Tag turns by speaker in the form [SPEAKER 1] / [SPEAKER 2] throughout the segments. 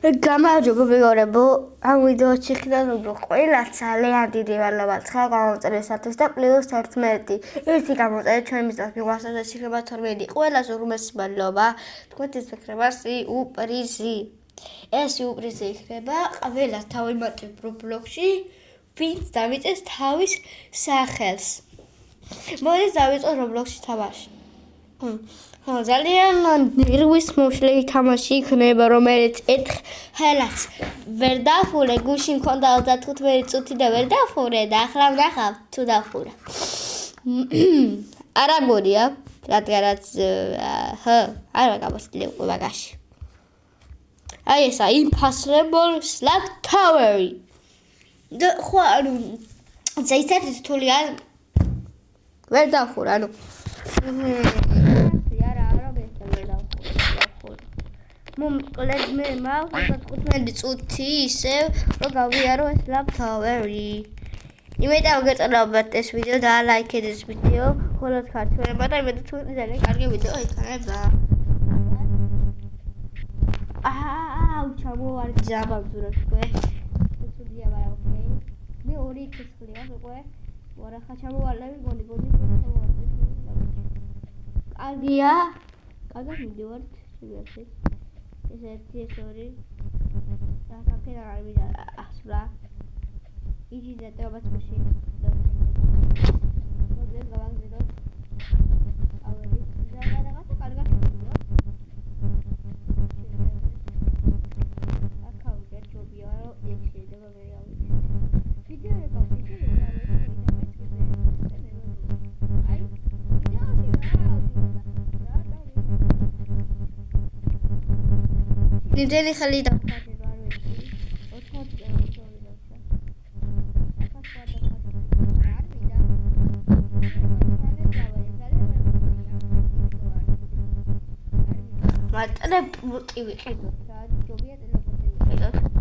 [SPEAKER 1] გამარჯობა მეგობრებო, ამ ვიდეოში ხედავთ რომ ყველა ძალიან დიდი მადლობა ცხელ გამოწერისათვის და +11 ერთი გამოწერეთ ჩვენი მიზნად მიგვასწრებს იქნება 12 ყველას უღრმესი მადლობა თქვენთვის იქნება სიუპრიზი ეს სიუპრიზი იქნება ყველა თავიმატებ Roblox-ში ვინც დამიწეს თავის სახელს მოდით დავიწყოთ Roblox-ში თამაში ძალიან ნერვის მოშლილი თამაში იქნება, რომელიც ერთხელაც ვერ დაფურე, გუშინ მქონდა 35 წუთი და ვერ დაფურე და ახლა ვნახავ თუ დაფურა. არა მოდია, რადგანაც არა გამოსწილი უკვე მაგაში. აი ესა Impossible Slug Tower-ი. და ხო ანუ ზეიცად თულია ვერ დაფურა, ანუ მომკლედ მე მაქვს 15 წუთი ისევ რომ გავიარო ეს Slug Tower-ი. იმედია მოგეწონებათ ეს ვიდეო და ლაიქეთ ეს ვიდეო, ხოლოს ქართველებმა და იმედია თუ ძალიან კარგი ვიდეო იქნება. ჩამოვარდი ზაბავძურებს უკვე. ცუდია მაგრამ ოკეი. მე 2 ცეცხლია უკვე. მორა ხა ჩამოვარდები გონი ჩამოვარდი. კარგია. კარგად მივიდივართ შევიარეთ. ეს ერთი ეს ორი და კაფე არ ვიდა ასვლა იგი დატოვებაც მაშინ მოდი გავაგზავნოთ ავედი და რაღაცა კარგად მივიდივართ აკაუნტი ჯობია რომ ეს შეიძლება მე ავიდე ვიდეო რეკავდი ნიდელი ხელი და მარტო პუტი ვიყიდოთ რა ჯობია ტელეფონი ვიყიდოთ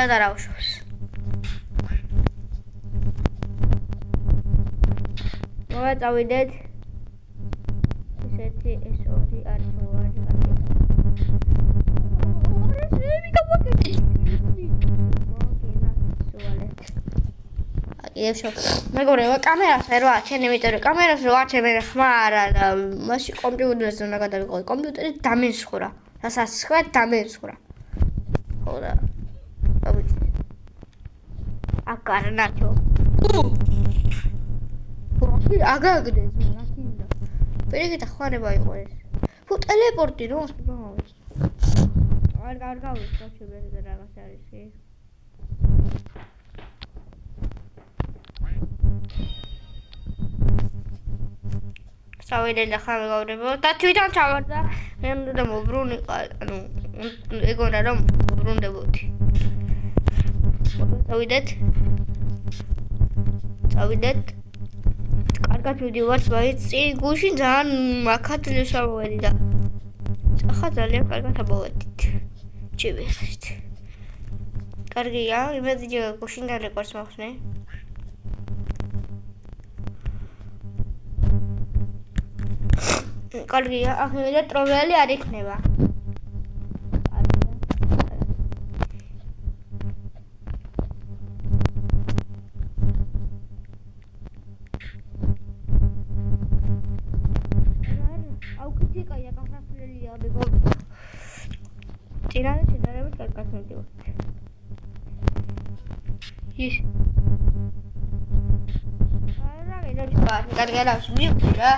[SPEAKER 1] და დარავშოს. მოვაწავიდეთ. ეს ერთი, ეს ორი, არის ორი. მეგობრებო, კამერას ვერ ვაჩენ, იმიტომ რომ კამერას რო ვაჩენ, მე ხმა არ არა. მაშინ კომპიუტერზე უნდა გადავიყო. კომპიუტერი დამენსხურა. რასაც ხვეთ დამენსხურა. ხო და აკარნაჩო. აგაგდეს მანქინა. პერიგეთა ხარება იყო ეს. ფუ ტელეპორტი რო მოსწავლეს. არ გავიქ შეგვეძ და რაღაც არის კი. წავიდე და ხარ გავდებო და თვითონ ჩავარდა. მე უნდა მოbrunიყარ, ანუ ეგონა რომ ბრუნდებოდი. წავიდეთ. კარგად ვიდივართ, բայց წინ გუშინ ძალიან აქად ლესავედი და ახლა ძალიან კარგად ამოვედით. ჩივიდეთ. კარგია, იმედია გუშინ დარეკორს მოხსნე. კარგია, ახლა ტროველი არ იქნება. ტირანე შედარებით კარგად მივდივართ. ის არა გეჩვარ კარგად მივხვდი რა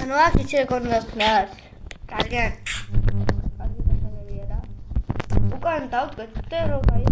[SPEAKER 1] ანუ აქ იცი როგორ ვქნათ კარგად კარგი გასაგებია რა უკან დავდგეთ და რომ აი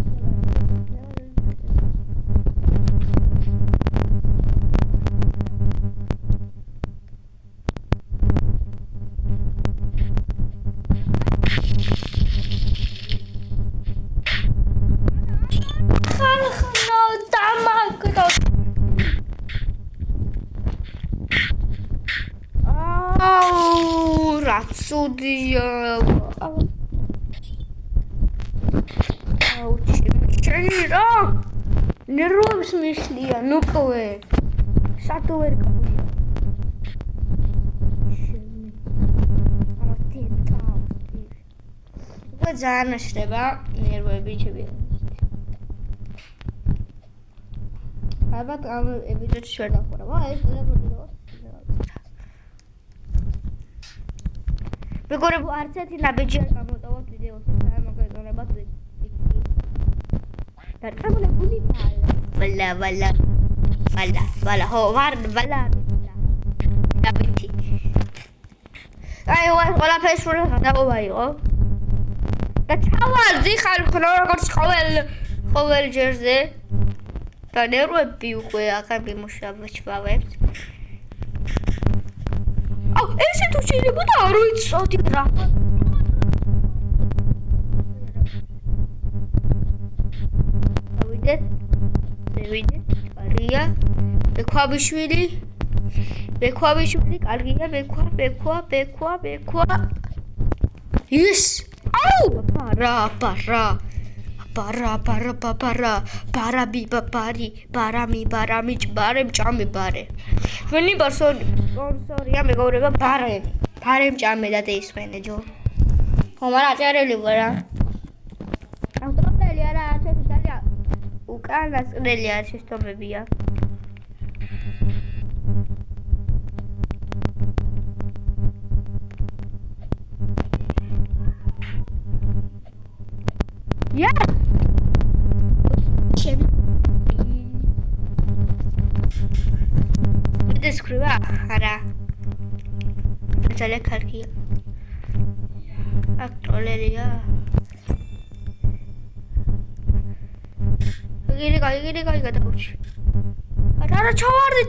[SPEAKER 1] Судья. Чайра. Нервов смешлия. Ну-ка вы. Шатуэр какой. Вот занашреба нервები ჩებია. ალბათ ამ ეპიზოდში ვერ დავხურა. ეს ტელეფონი რა. მეგობრებო, არც ერთი ნაბიჯი არ გამოტოვოთ ვიდეოს, მოგეწონებათ ვიცი. დაწამებული ვალა, ხო, ვალა. ნაბიჯი. აი, ყველაფერს სულ გადაყობა იყო. და ჩავარდი ხალხო, როგორც ყოველ ჯერზე. და ნერვები უკვე აღარ მიმუშავებთ. ესე თუ შეიძლება არ ვიცოდი რა. ავიდეთ, კარგია. ბექვაბიშვილი, კარგია, ბექვა. ის! აუ! ბარამი, ჭამე ბარე. ვენი სპონსორია მეგობრებო ბარემ ჭამე და დაისვენე ჯო. ხო, მაგრამ აჭარელი ვარ რა. ავტომობილი არა, ასეთი ძალიან უკანასკნელი არ შეცდომებია. Ja! Descriva, ara. Ძალიან კარგია. აქტოლერია. იგი გადავუჩი. არა, ჩავარდი.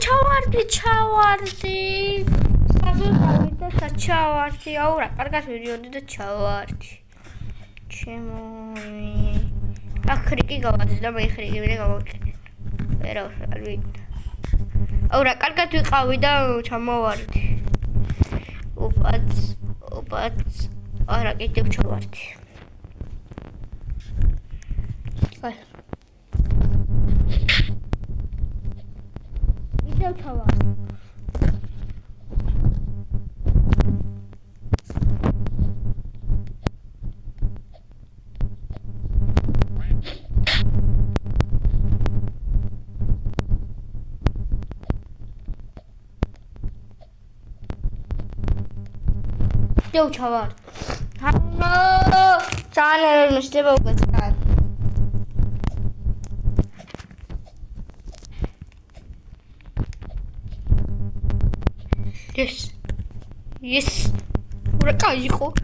[SPEAKER 1] საბოლოოდ და ჩავარდი. აუ რა, კარგად ვიდიოდი და ჩავარდი. ჩემი ახრიკი გავაძე და მე ხრიკი ვიდე გავაკეთე. ვერა, არ ვიდა. აუ რა, კარგად ვიყავი და ჩამოვარდი. ოპაც. არა, კიდევ ჩავარდი. აი. კიდევ ჩავარდი. Yo, chaval. No, channel mistake हो गया. Yes. Udah kaya kok.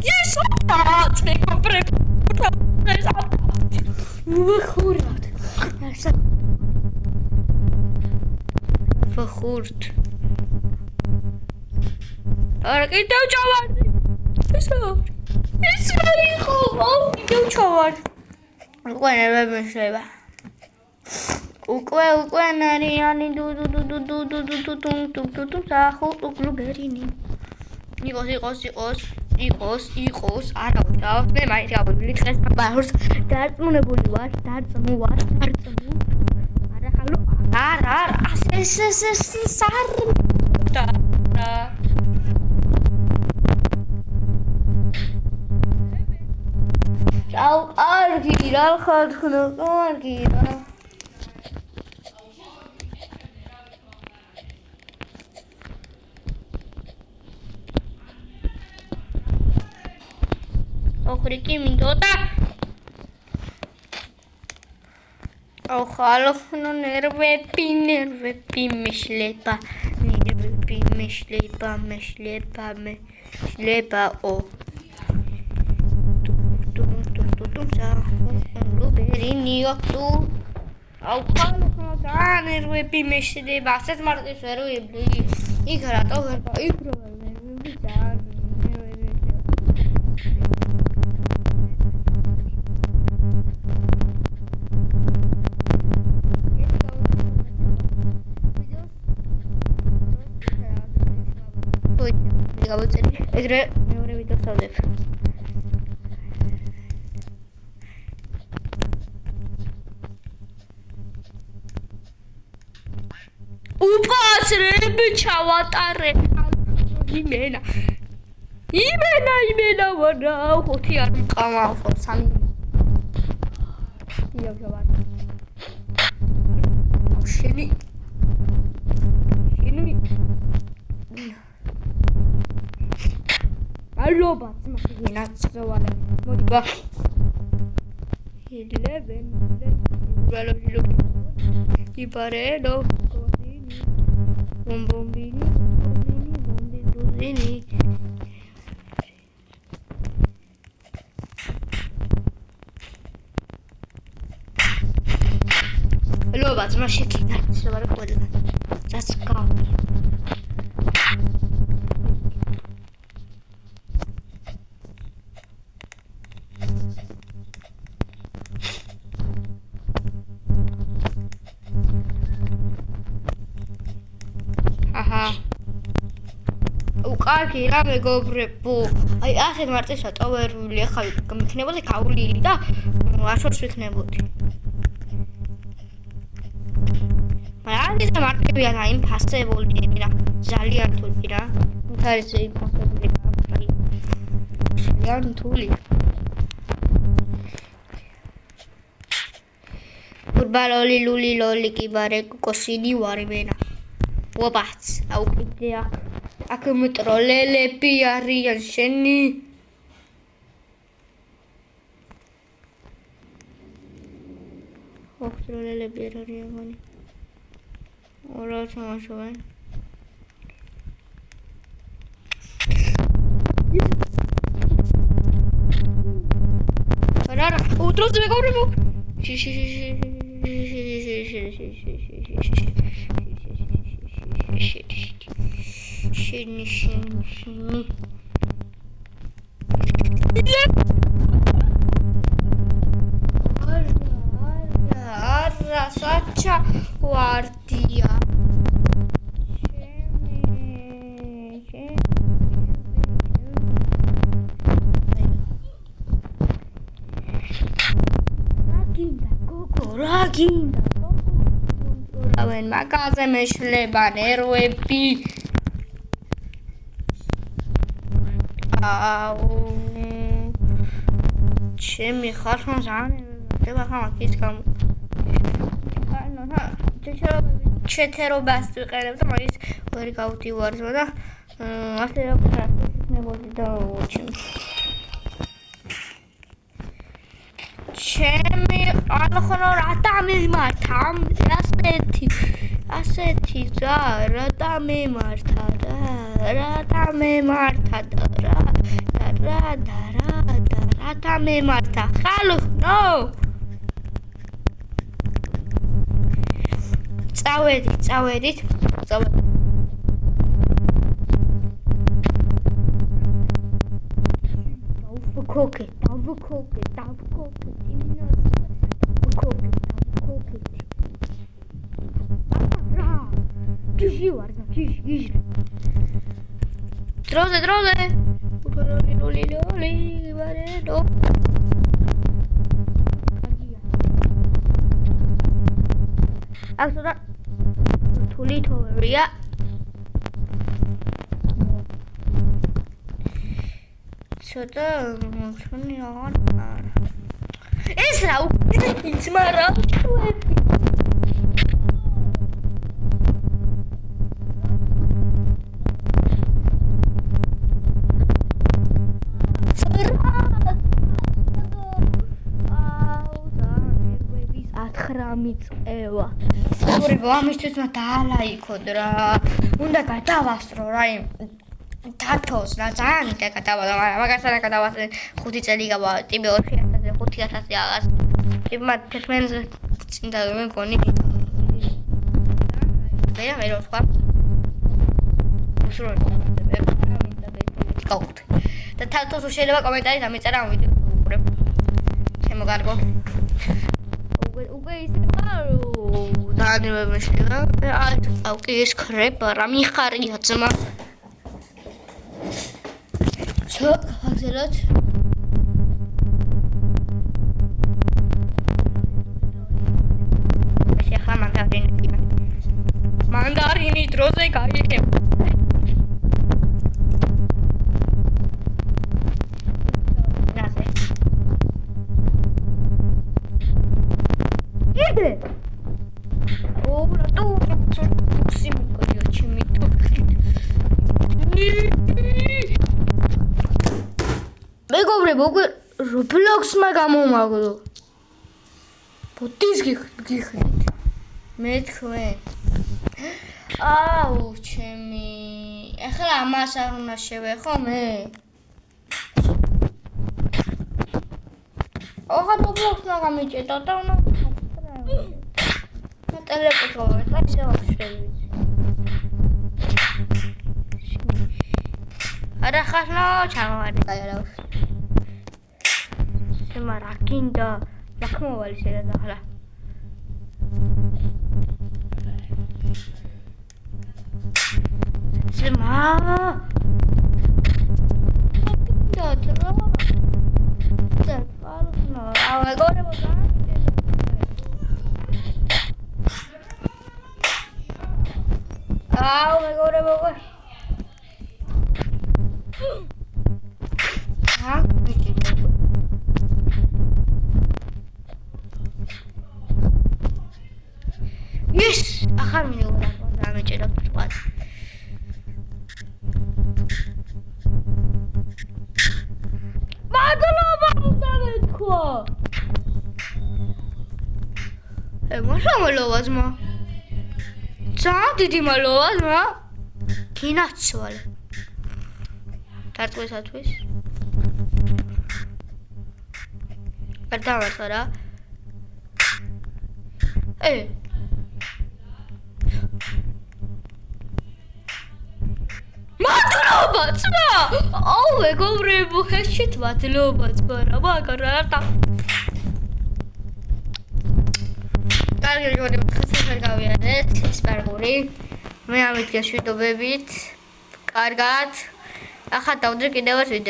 [SPEAKER 1] Yes, me compré. Vergoed. Vergoed. Kita cawan. Kita cawan. Bukan ada masalah. Ukwe nari du tahu uklu berini. Ikos არა ვარ მე მაინც გავიგული დღეს ბარს დარწმუნებული ვარ არა ხალო არა სარ ჩაუ კარგი რა ხალხო კარგი რა ოხრიკი მინდოდა. ხალხო ნერვები მეშლება. ნერვები მეშლება. ო. ლუბერინიო თუ. ხალხო ნერვები მეშლება. ასეც მარტივს ვერ ვიბლი. იქ რატო ვერ იქრო ნერვები ძალიან. ეგრე მეორე ვიდეოს ავდებ. უპასრებ ჩავატარე იმენა ვარა 5 არ მყავ 3 იავ ჩავატარე შენი ალობა ძმაინა წვალა მოდი ბა 11 იბარელო ბომბინი ალობა ძმაში კიდე წვალა ყველა დასკა კარგი რა მეგობრებო აი ასეთ მარტივს ატოვერული ახლა მიქნებოდი გავლილი და აშორს ვიქნებოდი მაგრამ ეს მარტივია და იმ ფასებული რა ძალიან თული რა არის იმ ფასებული ძალიან თული ურბალოლი ლული ლოლი კიბარე კოსინი ვარი მენა ოპაც აუ კიდე აქ მეტროლელები არიან შენი მეტროლელები არიან მანი ორა თამაშობენ არა უტროც მეგობრებო შენი არა საჩა ვარდია რა გინდა რავენ მაგაზე მეშლება ნერვები ჩემი ხალხო ზანება ხამაკის გამო ჩეთერობას ვიყენებ და მაგის ვერი გავდივარ და ასე რა ვიქნებოდი და ჩემი ხალხო რატა მიმართა ასეთი რატა მიმართა რატა მიმართა ხალხო წავედით დავქოკე გიჟი ვარ და გიჟი დროზე ლოლი ვარენო ახლა თული თორია ცოტა მშვენი აღარ ეს რა უკეთეს მარა დამიწყევა. მეგობრებო, ამისთვის უნდა დაალაიქოთ რა. უნდა გადავასწრო რა იმ დათოს რა ძალიან უნდა გადავასწრო, მაგრამ მაგას არა გადავასწრე 5 წელი გავა, ტიპი 4000-ზე 5000 აღარ. ტიპმა 11 წინ დავიმეგონი. მე რო სხვა უშუალოდ გავხდი. და თავს შეიძლება კომენტარი დამეწერა ამ ვიდეოს უყურებ. შემოგარგო. უკვე ისე დაანებები შეიძლება. აი კი ეს ქრება რა მიხარია ძმა. გაგზელოთ. ეხლა მანდარინი დროზე გაიგებ. მეგობრებო, უკვე Roblox-მა გამომაგდო. ბოდის გიხდით. მე თქვენ. აუ, ჩემი. ეხლა ამას არ უნდა შევეხო მე. ოღონდ Roblox-მა გამიჭედო და უნდა ტელეპორტო და შევახშევი. არა ხალხო, ჩამოვარდი კაი. მარა კინდა ლაკმოვალი შეიძლება ახლა. ძმა Yes, ახარ მინდა დამეჭერა თქვა. მადლობა უნდა მეთქვა. მაშამალოვა ძმა. ძალიან დიდი მადლობა ძმა. გინაცვალე. დარტყვისათვის. არ დავარცხა რა. მადლობა ძმა. აუ მეგობრებო, ეშით მადლობა ძმა რა მაგარადა. კარგი მეგობრებო, ხასიათი გავიარეთ სპარგური. მე ამით გეშვიდობებით. კარგად. ახლა დავდრე კიდევ ერთ ვიდეო.